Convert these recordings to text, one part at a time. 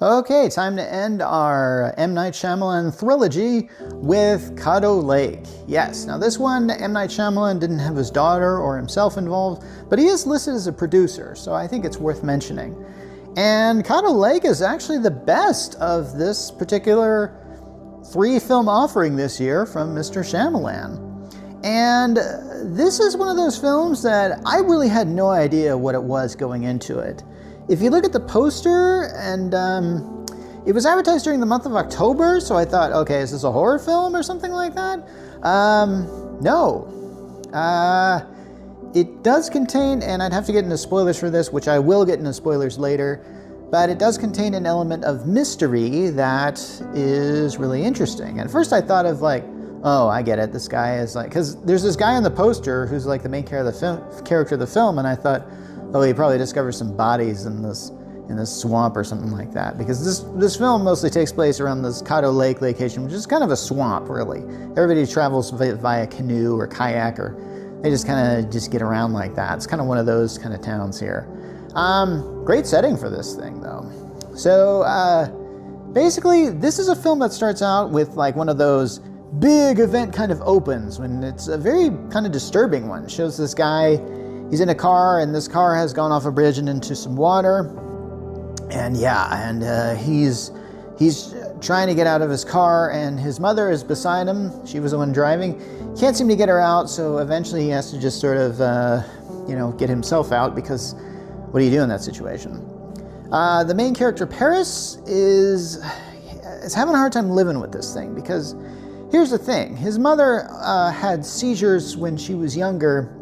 Okay, time to end our M. Night Shyamalan trilogy with Caddo Lake. Yes, now this one, M. Night Shyamalan didn't have his daughter or himself involved, but he is listed as a producer, so I think it's worth mentioning. And Caddo Lake is actually the best of this particular 3-film offering this year from Mr. Shyamalan. And this is one of those films that I really had no idea what it was going into it. If you look at the poster, and it was advertised during the month of October, so I thought, okay, is this a horror film or something like that? No. It does contain, and I'd have to get into spoilers for this, which I will get into spoilers later, but it does contain an element of mystery that is really interesting. And at first I thought of like, oh, I get it. This guy is like, because there's this guy on the poster who's like the main character of the film, and I thought, oh, he probably discovered some bodies in this swamp or something like that. Because this film mostly takes place around this Caddo Lake location, which is kind of a swamp, really. Everybody travels via canoe or kayak, or they just kind of just get around like that. It's kind of one of those kind of towns here. Great setting for this thing, though. So basically, this is a film that starts out with like one of those big event kind of opens, when it's a very kind of disturbing one. It shows this guy. He's in a car, and this car has gone off a bridge and into some water. And he's trying to get out of his car, and his mother is beside him. She was the one driving. Can't seem to get her out, so eventually he has to just sort of, get himself out, because what do you do in that situation? The main character, Paris, is having a hard time living with this thing, because here's the thing. His mother had seizures when she was younger,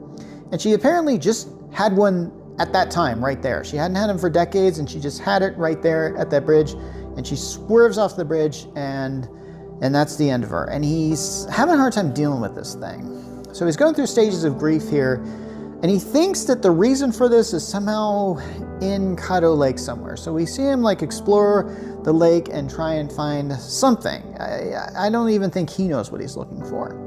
and she apparently just had one at that time, right there. She hadn't had him for decades, and she just had it right there at that bridge, and she swerves off the bridge, and that's the end of her. And he's having a hard time dealing with this thing. So he's going through stages of grief here, and he thinks that the reason for this is somehow in Caddo Lake somewhere. So we see him like explore the lake and try and find something. I don't even think he knows what he's looking for.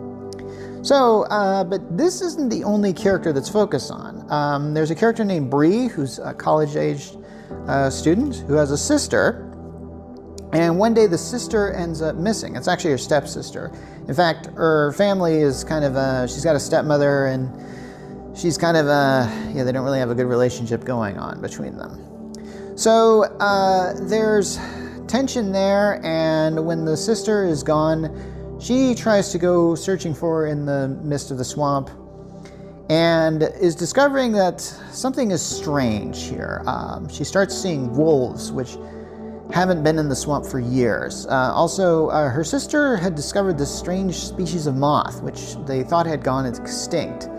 So, but this isn't the only character that's focused on. There's a character named Bree, who's a college-aged student, who has a sister. And one day the sister ends up missing. It's actually her stepsister. In fact, her family is kind of, she's got a stepmother, and she's kind of, they don't really have a good relationship going on between them. So there's tension there, and when the sister is gone, she tries to go searching for her in the midst of the swamp, and is discovering that something is strange here. She starts seeing wolves, which haven't been in the swamp for years. Also, her sister had discovered this strange species of moth, which they thought had gone extinct.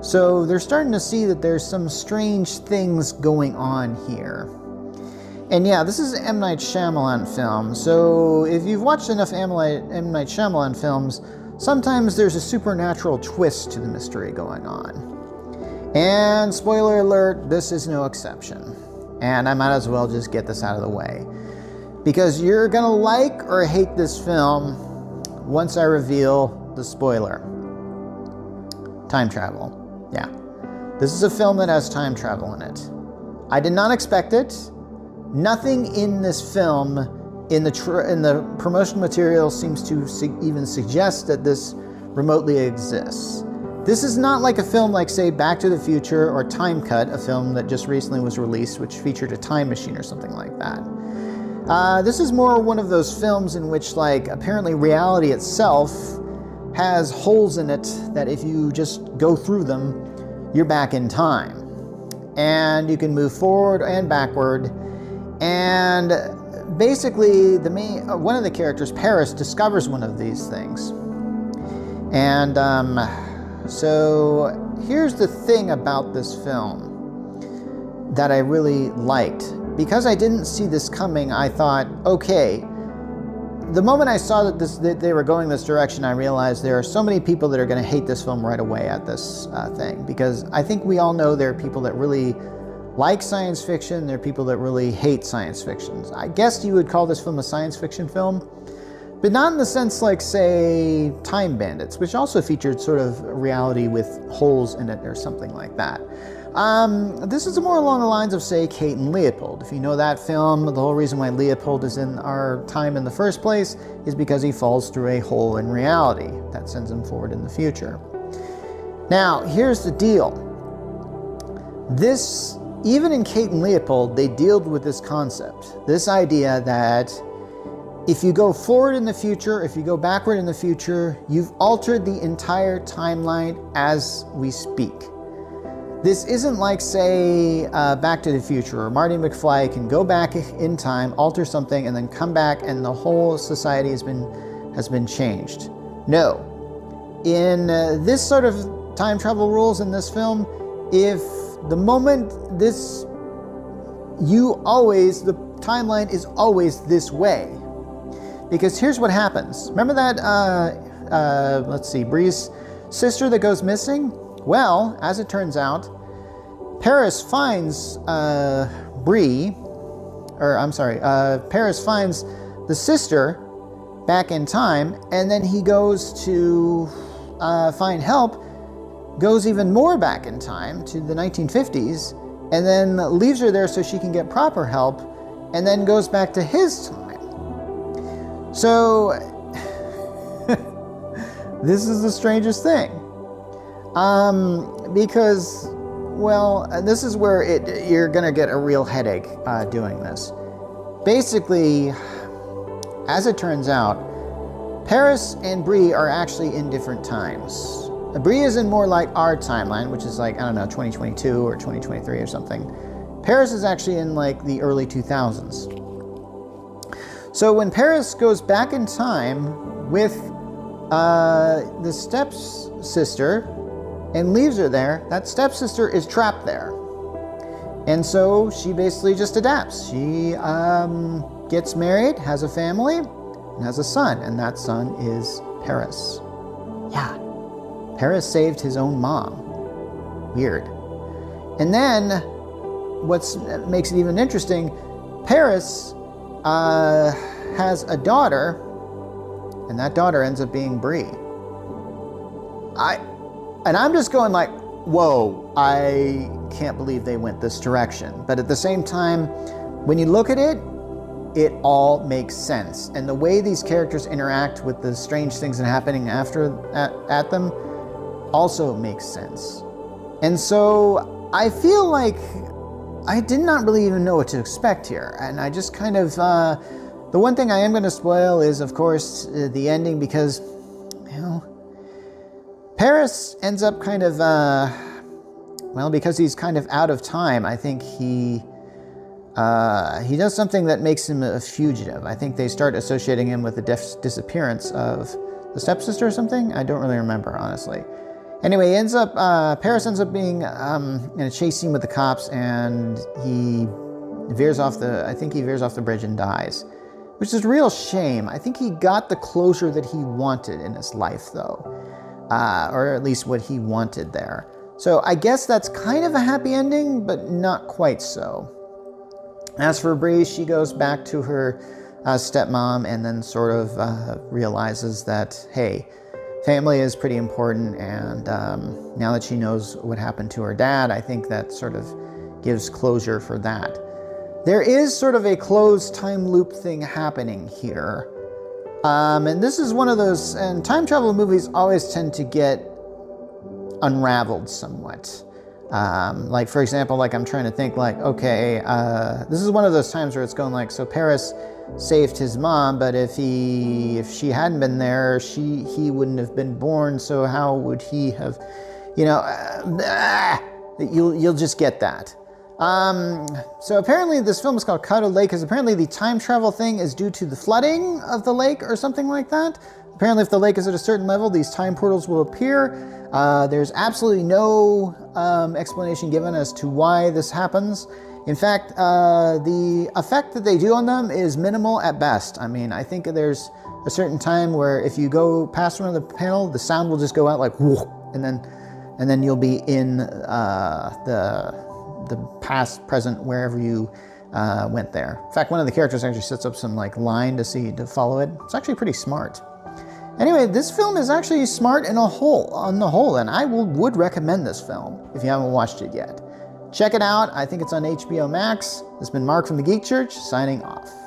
So they're starting to see that there's some strange things going on here. And yeah, this is an M. Night Shyamalan film, so if you've watched enough M. Night Shyamalan films, sometimes there's a supernatural twist to the mystery going on. And spoiler alert, this is no exception. And I might as well just get this out of the way, because you're gonna like or hate this film once I reveal the spoiler. Time travel. Yeah. This is a film that has time travel in it. I did not expect it. Nothing in this film, in the promotional material, seems to even suggest that this remotely exists. This is not like a film like, say, Back to the Future or Time Cut, a film that just recently was released, which featured a time machine or something like that. This is more one of those films in which, like, apparently reality itself has holes in it that if you just go through them, you're back in time. And you can move forward and backward. And basically, one of the characters, Paris, discovers one of these things. And so here's the thing about this film that I really liked. Because I didn't see this coming, I thought, okay, the moment I saw that they were going this direction, I realized there are so many people that are going to hate this film right away at this thing. Because I think we all know there are people that really like science fiction, there are people that really hate science fiction. I guess you would call this film a science fiction film, but not in the sense like, say, Time Bandits, which also featured sort of reality with holes in it or something like that. This is more along the lines of, say, Kate and Leopold. If you know that film, the whole reason why Leopold is in our time in the first place is because he falls through a hole in reality that sends him forward in the future. Now, here's the deal. Even in Kate and Leopold, they dealt with this concept. This idea that if you go forward in the future, if you go backward in the future, you've altered the entire timeline as we speak. This isn't like, say, Back to the Future, where Marty McFly can go back in time, alter something, and then come back and the whole society has been changed. No. In this sort of time travel rules in this film, if the moment the timeline is always this way. Because here's what happens. Remember that, Bree's sister that goes missing? Well, as it turns out, Paris finds Paris finds the sister back in time, and then he goes to find help, goes even more back in time to the 1950s, and then leaves her there so she can get proper help, and then goes back to his time. So, this is the strangest thing. Because, well, this is where you're going to get a real headache doing this. Basically, as it turns out, Paris and Bree are actually in different times. Bree is in more like our timeline, which is like, 2022 or 2023 or something. Paris is actually in like the early 2000s. So when Paris goes back in time with the stepsister and leaves her there, that stepsister is trapped there. And so she basically just adapts. She gets married, has a family, and has a son, and that son is Paris. Yeah. Paris saved his own mom. Weird. And then, what makes it even interesting, Paris has a daughter, and that daughter ends up being Bree. And I'm just going like, whoa, I can't believe they went this direction. But at the same time, when you look at it, it all makes sense. And the way these characters interact with the strange things that are happening at them also makes sense. And so I feel like I did not really even know what to expect here. And I just kind of, the one thing I am going to spoil is, of course, the ending, because, Paris ends up kind of, because he's kind of out of time, I think he does something that makes him a fugitive. I think they start associating him with the disappearance of the stepsister or something. I don't really remember, honestly. Anyway, Paris ends up being in a chase scene with the cops, and he veers off the bridge and dies, which is a real shame. I think he got the closure that he wanted in his life, though, or at least what he wanted there. So I guess that's kind of a happy ending, but not quite so. As for Bree, she goes back to her stepmom and then sort of realizes that, hey, family is pretty important, and now that she knows what happened to her dad, I think that sort of gives closure for that. There is sort of a closed time loop thing happening here. And this is one of those, and time travel movies always tend to get unraveled somewhat. Like, for example, like I'm trying to think like, okay, this is one of those times where it's going like, so Paris saved his mom, but if she hadn't been there, he wouldn't have been born, so how would he have, you'll just get that. So apparently this film is called Caddo Lake because apparently the time travel thing is due to the flooding of the lake or something like that. Apparently if the lake is at a certain level, these time portals will appear. There's absolutely no explanation given as to why this happens. In fact, the effect that they do on them is minimal at best. I mean, I think there's a certain time where if you go past one of the panel, the sound will just go out like whoop, and then you'll be in the past, present, wherever you went there. In fact, one of the characters actually sets up some like line to follow it. It's actually pretty smart. Anyway, this film is actually smart on the whole, and I would recommend this film if you haven't watched it yet. Check it out. I think it's on HBO Max. This has been Mark from the Geek Church, signing off.